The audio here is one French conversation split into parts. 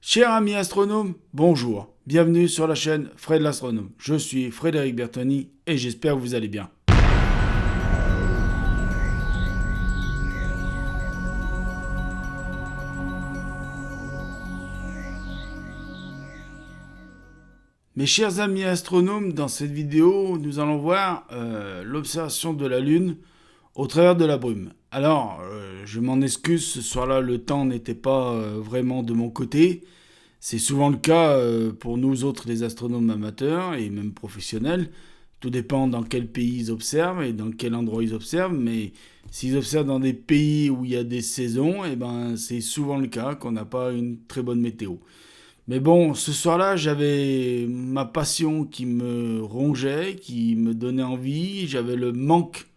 Chers amis astronomes, bonjour. Bienvenue sur la chaîne Fred l'astronome. Je suis Frédéric Bertoni et j'espère que vous allez bien. Mes chers amis astronomes, dans cette vidéo, nous allons voir l'observation de la Lune au travers de la brume. Alors, je m'en excuse, ce soir-là, le temps n'était pas vraiment de mon côté. C'est souvent le cas pour nous autres, les astronomes amateurs et même professionnels. Tout dépend dans quel pays ils observent et dans quel endroit ils observent. Mais s'ils observent dans des pays où il y a des saisons, eh ben, c'est souvent le cas qu'on n'a pas une très bonne météo. Mais bon, ce soir-là, j'avais ma passion qui me rongeait, qui me donnait envie. J'avais le manque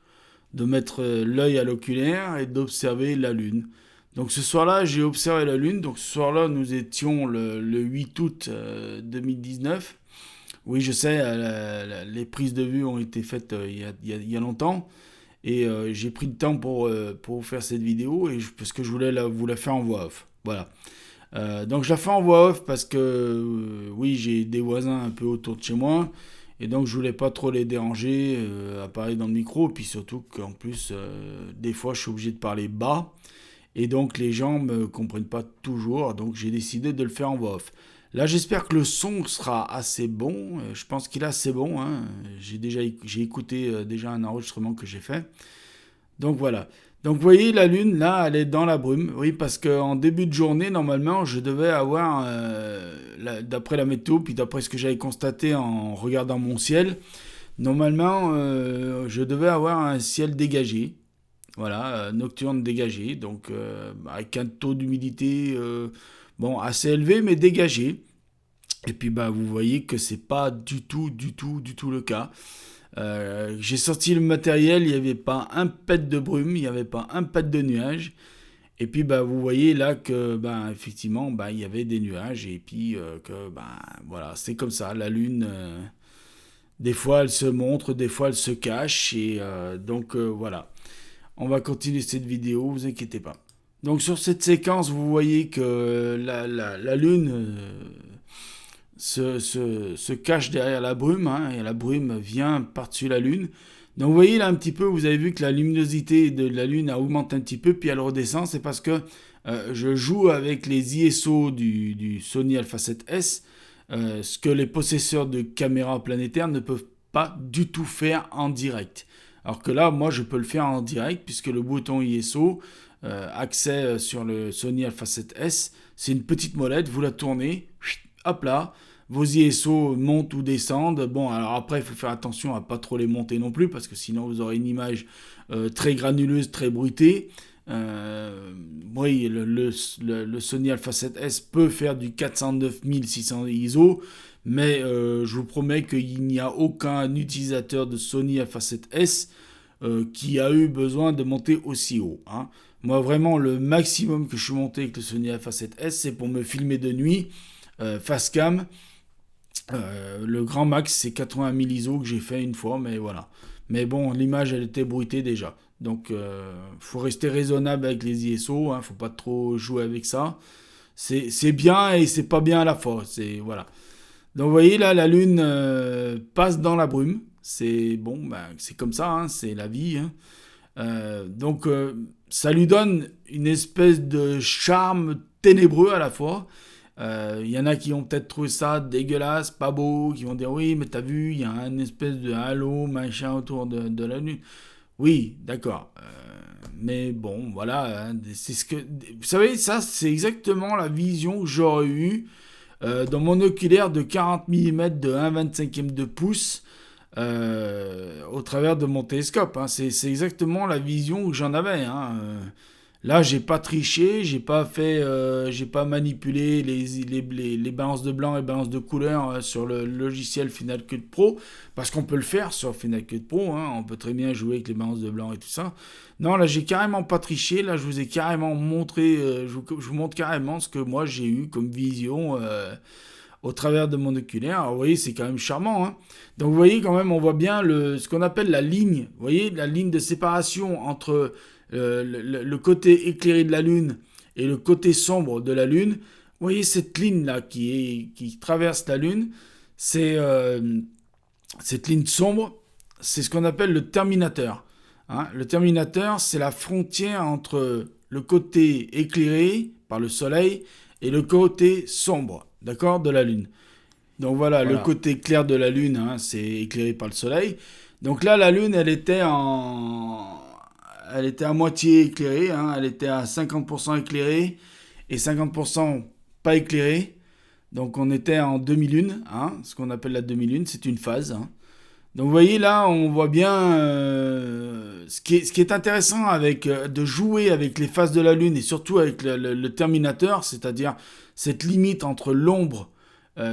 de mettre l'œil à l'oculaire et d'observer la Lune. Donc ce soir-là, j'ai observé la Lune. Donc ce soir-là, nous étions le 8 août 2019. Oui, je sais, les prises de vue ont été faites il y a longtemps. Et j'ai pris le temps pour faire cette vidéo parce que je voulais vous la faire en voix off. Voilà. Donc je la fais en voix off parce que oui, j'ai des voisins un peu autour de chez moi. Et donc je voulais pas trop les déranger à parler dans le micro. Puis surtout qu'en plus, des fois, je suis obligé de parler bas. Et donc les gens me comprennent pas toujours, donc j'ai décidé de le faire en voix off. Là, j'espère que le son sera assez bon. Je pense qu'il est assez bon, hein. J'ai écouté déjà un enregistrement que j'ai fait. Donc voilà. Donc vous voyez, la Lune, là, elle est dans la brume. Oui, parce qu'en début de journée, normalement, je devais avoir, d'après la météo, puis d'après ce que j'avais constaté en regardant mon ciel, normalement, je devais avoir un ciel dégagé. Voilà, nocturne dégagée, donc avec un taux d'humidité bon, assez élevé, mais dégagé. Et puis bah, vous voyez que c'est pas du tout le cas. J'ai sorti le matériel, il n'y avait pas un pet de brume, il n'y avait pas un pet de nuage. Et puis bah, vous voyez là que bah, effectivement bah, il y avait des nuages et puis que bah, voilà, c'est comme ça. La Lune, des fois elle se montre, des fois elle se cache et donc voilà. On va continuer cette vidéo, vous inquiétez pas. Donc sur cette séquence, vous voyez que la Lune se cache derrière la brume, hein, et la brume vient par-dessus la Lune. Donc vous voyez là un petit peu, vous avez vu que la luminosité de la Lune a augmenté un petit peu, puis elle redescend. C'est parce que je joue avec les ISO du Sony Alpha 7S, ce que les possesseurs de caméras planétaires ne peuvent pas du tout faire en direct. Alors que là, moi, je peux le faire en direct puisque le bouton ISO, accès sur le Sony Alpha 7S, c'est une petite molette, vous la tournez, hop là, vos ISO montent ou descendent. Bon, alors après, il faut faire attention à pas trop les monter non plus parce que sinon vous aurez une image très granuleuse, très bruitée. Oui, le Sony Alpha 7S peut faire du 409 600 ISO, mais je vous promets qu'il n'y a aucun utilisateur de Sony Alpha 7S qui a eu besoin de monter aussi haut, hein. Moi, vraiment, le maximum que je suis monté avec le Sony Alpha 7S, c'est pour me filmer de nuit, face cam. Le grand max, c'est 80 000 ISO que j'ai fait une fois, mais voilà. Mais bon, l'image, elle était bruitée déjà. Donc, faut rester raisonnable avec les ISO, hein, faut pas trop jouer avec ça. C'est bien et c'est pas bien à la fois. C'est voilà. Donc, vous voyez là, la Lune passe dans la brume. C'est bon, ben, c'est comme ça, hein, c'est la vie, hein. Donc, ça lui donne une espèce de charme ténébreux à la fois. Il y en a qui ont peut-être trouvé ça dégueulasse, pas beau, qui vont dire oui, mais t'as vu, il y a un espèce de halo, machin autour de la Lune. Oui, d'accord. Mais bon, voilà, hein, c'est ce que. Vous savez, ça, c'est exactement la vision que j'aurais eue dans mon oculaire de 40 mm de 1,25 de pouce au travers de mon télescope, hein. C'est exactement la vision que j'en avais, hein. Là, j'ai pas triché, j'ai pas manipulé les balances de blanc et balances de couleur sur le logiciel Final Cut Pro, parce qu'on peut le faire sur Final Cut Pro, hein, on peut très bien jouer avec les balances de blanc et tout ça. Non, là, j'ai carrément pas triché, là, je vous ai carrément montré, je vous montre carrément ce que moi j'ai eu comme vision au travers de mon oculaire. Alors, vous voyez, c'est quand même charmant, hein. Donc, vous voyez, quand même, on voit bien ce qu'on appelle la ligne. Vous voyez, la ligne de séparation entre le côté éclairé de la Lune et le côté sombre de la Lune. Vous voyez cette ligne là qui traverse la Lune, c'est cette ligne sombre, c'est ce qu'on appelle le terminateur. Hein. Le terminateur, c'est la frontière entre le côté éclairé par le Soleil et le côté sombre, d'accord, de la Lune. Donc voilà, le Voilà. côté clair de la Lune, hein, c'est éclairé par le Soleil. Donc là, la Lune, elle était à moitié éclairée, hein, elle était à 50% éclairée et 50% pas éclairée. Donc on était en demi-lune, hein, ce qu'on appelle la demi-lune, c'est une phase. Hein. Donc vous voyez là, on voit bien ce qui est intéressant avec de jouer avec les phases de la Lune et surtout avec le terminateur, c'est-à-dire cette limite entre l'ombre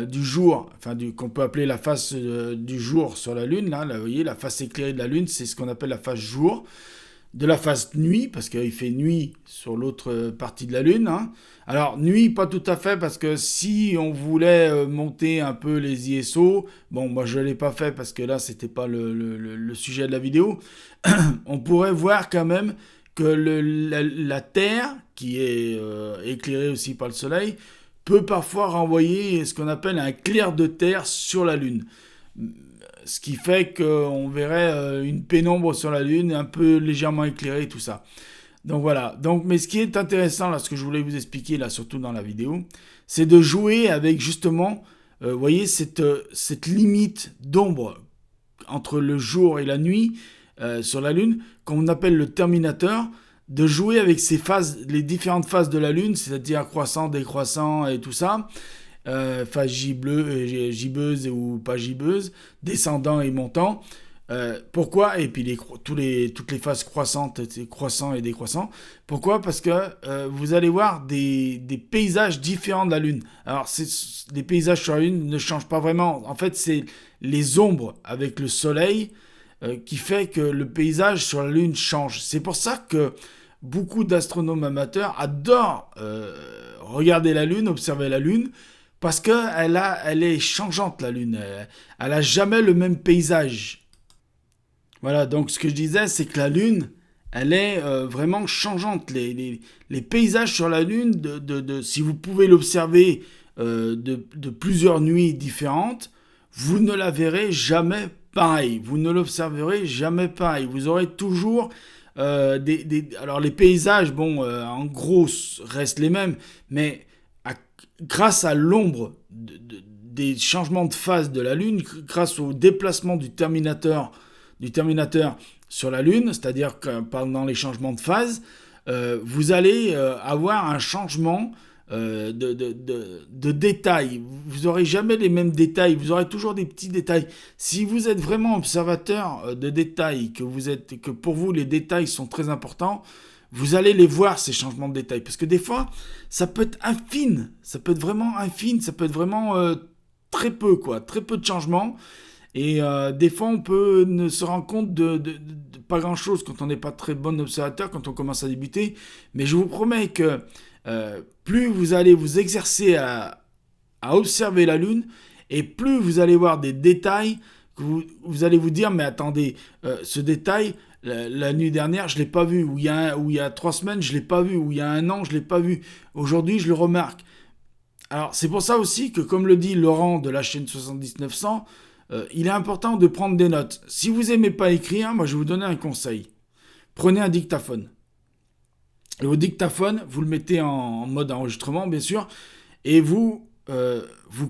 du jour, enfin qu'on peut appeler la face du jour sur la Lune, là, vous voyez, la face éclairée de la Lune, c'est ce qu'on appelle la phase jour, de la phase nuit, parce qu'il fait nuit sur l'autre partie de la Lune. Hein. Alors, nuit, pas tout à fait, parce que si on voulait monter un peu les ISO, bon, moi je ne l'ai pas fait parce que là, c'était pas le sujet de la vidéo, on pourrait voir quand même que la Terre, qui est éclairée aussi par le Soleil, peut parfois renvoyer ce qu'on appelle un clair de terre sur la Lune. Ce qui fait qu'on verrait une pénombre sur la Lune, un peu légèrement éclairée et tout ça. Donc voilà. Donc, mais ce qui est intéressant, là, ce que je voulais vous expliquer, là, surtout dans la vidéo, c'est de jouer avec justement, vous voyez, cette limite d'ombre entre le jour et la nuit sur la Lune, qu'on appelle le terminateur, de jouer avec ces phases, les différentes phases de la Lune, c'est-à-dire croissant, décroissant et tout ça, phase gibbeuse ou pas gibbeuse, descendant et montant. Pourquoi? Et puis toutes les phases croissantes, croissant et décroissant. Pourquoi? Parce que vous allez voir des paysages différents de la Lune. Alors, les paysages sur la Lune ne changent pas vraiment. En fait, c'est les ombres avec le Soleil qui fait que le paysage sur la Lune change. C'est pour ça que beaucoup d'astronomes amateurs adorent regarder la Lune, observer la Lune, parce elle est changeante, la Lune. Elle a jamais le même paysage. Voilà, donc ce que je disais, c'est que la Lune, elle est vraiment changeante. Les paysages sur la Lune, si vous pouvez l'observer de plusieurs nuits différentes, vous ne la verrez jamais pareil. Vous ne l'observerez jamais pareil. Vous aurez toujours alors les paysages, bon, en gros, restent les mêmes, mais grâce à l'ombre des changements de phase de la Lune, grâce au déplacement du terminateur sur la Lune, c'est-à-dire que pendant les changements de phase, vous allez avoir un changement de détails. Vous n'aurez jamais les mêmes détails, vous aurez toujours des petits détails. Si vous êtes vraiment observateur de détails, que pour vous les détails sont très importants, vous allez les voir, ces changements de détails. Parce que des fois, ça peut être infime, ça peut être vraiment infime, ça peut être vraiment très peu, quoi, très peu de changements. Et des fois, on peut ne se rendre compte de pas grand-chose quand on n'est pas très bon observateur, quand on commence à débuter. Mais je vous promets que plus vous allez vous exercer à observer la Lune, et plus vous allez voir des détails, que vous allez vous dire, mais attendez, ce détail, la nuit dernière, je ne l'ai pas vu, ou il y a 3 semaines, je ne l'ai pas vu, ou il y a un an, je ne l'ai pas vu. Aujourd'hui, je le remarque. Alors, c'est pour ça aussi que, comme le dit Laurent de la chaîne 70900, il est important de prendre des notes. Si vous n'aimez pas écrire, moi je vais vous donner un conseil. Prenez un dictaphone. Et au dictaphone, vous le mettez en mode enregistrement, bien sûr, et vous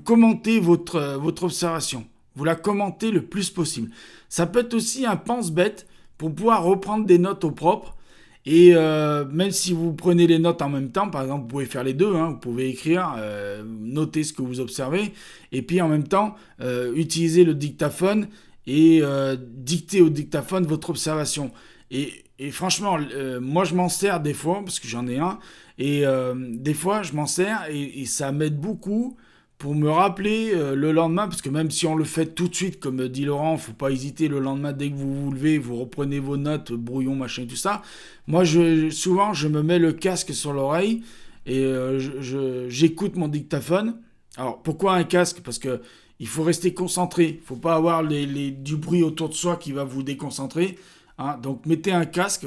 commentez votre observation. Vous la commentez le plus possible. Ça peut être aussi un pense-bête pour pouvoir reprendre des notes au propre. Et même si vous prenez les notes en même temps, par exemple, vous pouvez faire les deux, hein, vous pouvez écrire, noter ce que vous observez, et puis en même temps, utiliser le dictaphone et dicter au dictaphone votre observation. Et franchement, moi je m'en sers des fois, parce que j'en ai un, et des fois je m'en sers, et ça m'aide beaucoup pour me rappeler le lendemain, parce que même si on le fait tout de suite, comme dit Laurent, faut pas hésiter le lendemain, dès que vous vous levez, vous reprenez vos notes, brouillon, machin, tout ça. Moi, souvent, je me mets le casque sur l'oreille et j'écoute mon dictaphone. Alors, pourquoi un casque? Parce que il faut rester concentré. Il faut pas avoir du bruit autour de soi qui va vous déconcentrer. Hein. Donc, mettez un casque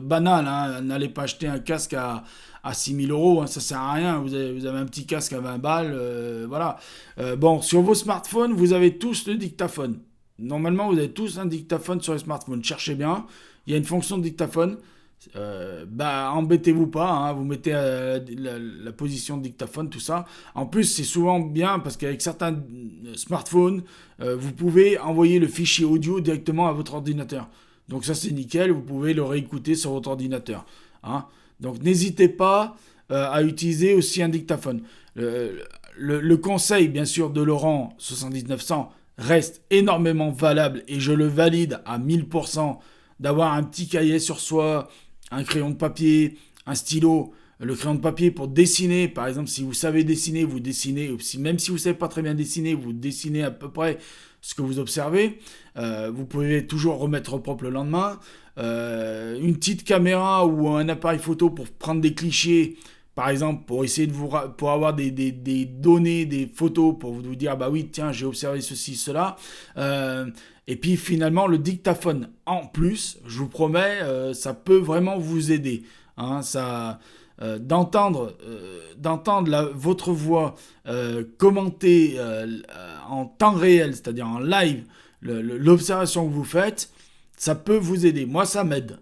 banal. Hein. N'allez pas acheter un casque à 6 000 euros, hein, ça sert à rien. Vous avez un petit casque à 20 balles, voilà. Bon, sur vos smartphones, vous avez tous le dictaphone. Normalement, vous avez tous un dictaphone sur les smartphones. Cherchez bien, il y a une fonction de dictaphone. Embêtez-vous pas, hein, vous mettez la position de dictaphone, tout ça. En plus, c'est souvent bien parce qu'avec certains smartphones, vous pouvez envoyer le fichier audio directement à votre ordinateur. Donc ça, c'est nickel, vous pouvez le réécouter sur votre ordinateur, hein. Donc n'hésitez pas à utiliser aussi un dictaphone. Le conseil, bien sûr, de Laurent 70900 reste énormément valable et je le valide à 1000%, d'avoir un petit cahier sur soi, un crayon de papier, un stylo. Le crayon de papier pour dessiner, par exemple, si vous savez dessiner, vous dessinez. Même si vous ne savez pas très bien dessiner, vous dessinez à peu près ce que vous observez. Vous pouvez toujours remettre au propre le lendemain. Une petite caméra ou un appareil photo pour prendre des clichés, par exemple, pour essayer de pour avoir des données, des photos, pour vous dire, bah oui, tiens, j'ai observé ceci, cela. Et puis finalement, le dictaphone en plus, je vous promets, ça peut vraiment vous aider, hein, d'entendre votre voix commentée en temps réel, c'est-à-dire en live, l'observation que vous faites, ça peut vous aider. Moi, ça m'aide.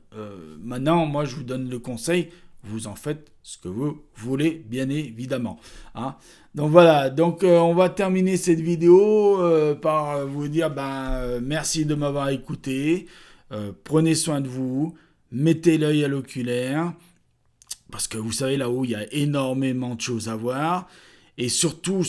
Maintenant, moi, je vous donne le conseil. Vous en faites ce que vous voulez, bien évidemment, hein. Donc voilà, donc on va terminer cette vidéo par vous dire merci de m'avoir écouté. Prenez soin de vous, mettez l'œil à l'oculaire, parce que vous savez, là-haut, il y a énormément de choses à voir. Et surtout,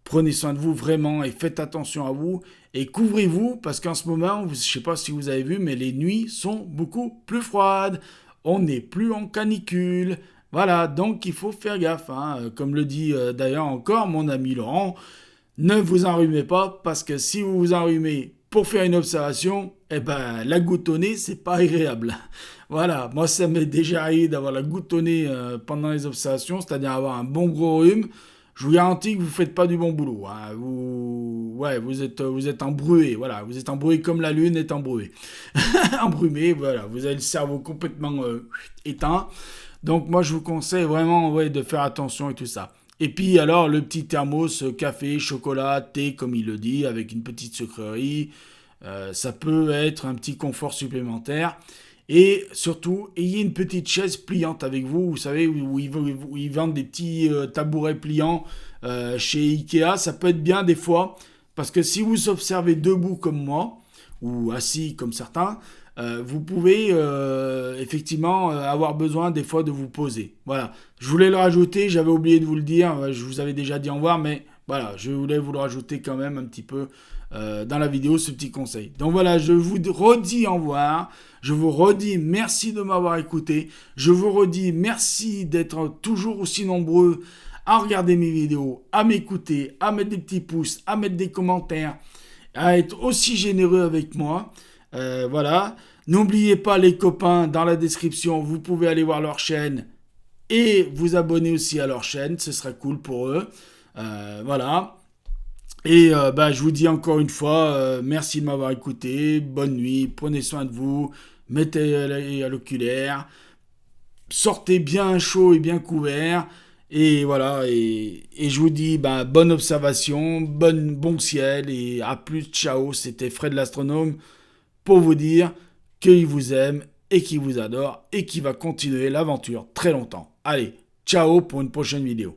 prenez soin de vous vraiment et faites attention à vous. Et couvrez-vous, parce qu'en ce moment, je ne sais pas si vous avez vu, mais les nuits sont beaucoup plus froides. On n'est plus en canicule. Voilà, donc il faut faire gaffe, hein. Comme le dit d'ailleurs encore mon ami Laurent, ne vous enrhumez pas, parce que si vous vous enrhumez pour faire une observation, la goutte au nez, c'est pas agréable. Voilà, moi ça m'est déjà arrivé d'avoir la goutte au nez pendant les observations, c'est-à-dire avoir un bon gros rhume. Je vous garantis que vous ne faites pas du bon boulot, hein. Vous êtes embroué, voilà, vous êtes embroué comme la lune est embrouée. Embrumé, voilà, vous avez le cerveau complètement éteint. Donc moi je vous conseille vraiment de faire attention et tout ça. Et puis alors le petit thermos, café, chocolat, thé comme il le dit, avec une petite sucrerie, ça peut être un petit confort supplémentaire. Et surtout, ayez une petite chaise pliante avec vous, vous savez, où ils vendent des petits tabourets pliants chez Ikea. Ça peut être bien des fois, parce que si vous observez debout comme moi, ou assis comme certains, vous pouvez effectivement avoir besoin des fois de vous poser. Voilà, je voulais le rajouter, j'avais oublié de vous le dire, je vous avais déjà dit au revoir, mais voilà, je voulais vous le rajouter quand même un petit peu dans la vidéo, ce petit conseil. Donc voilà, je vous redis au revoir, je vous redis merci de m'avoir écouté, je vous redis merci d'être toujours aussi nombreux à regarder mes vidéos, à m'écouter, à mettre des petits pouces, à mettre des commentaires, à être aussi généreux avec moi. Voilà. N'oubliez pas les copains, dans la description, vous pouvez aller voir leur chaîne et vous abonner aussi à leur chaîne, ce sera cool pour eux. Voilà. Et je vous dis encore une fois, merci de m'avoir écouté, bonne nuit, prenez soin de vous, mettez à l'oculaire, sortez bien chaud et bien couvert. Et voilà, et je vous dis bonne observation, bon ciel et à plus, ciao. C'était Fred l'astronome pour vous dire qu'il vous aime et qu'il vous adore et qu'il va continuer l'aventure très longtemps. Allez, ciao pour une prochaine vidéo.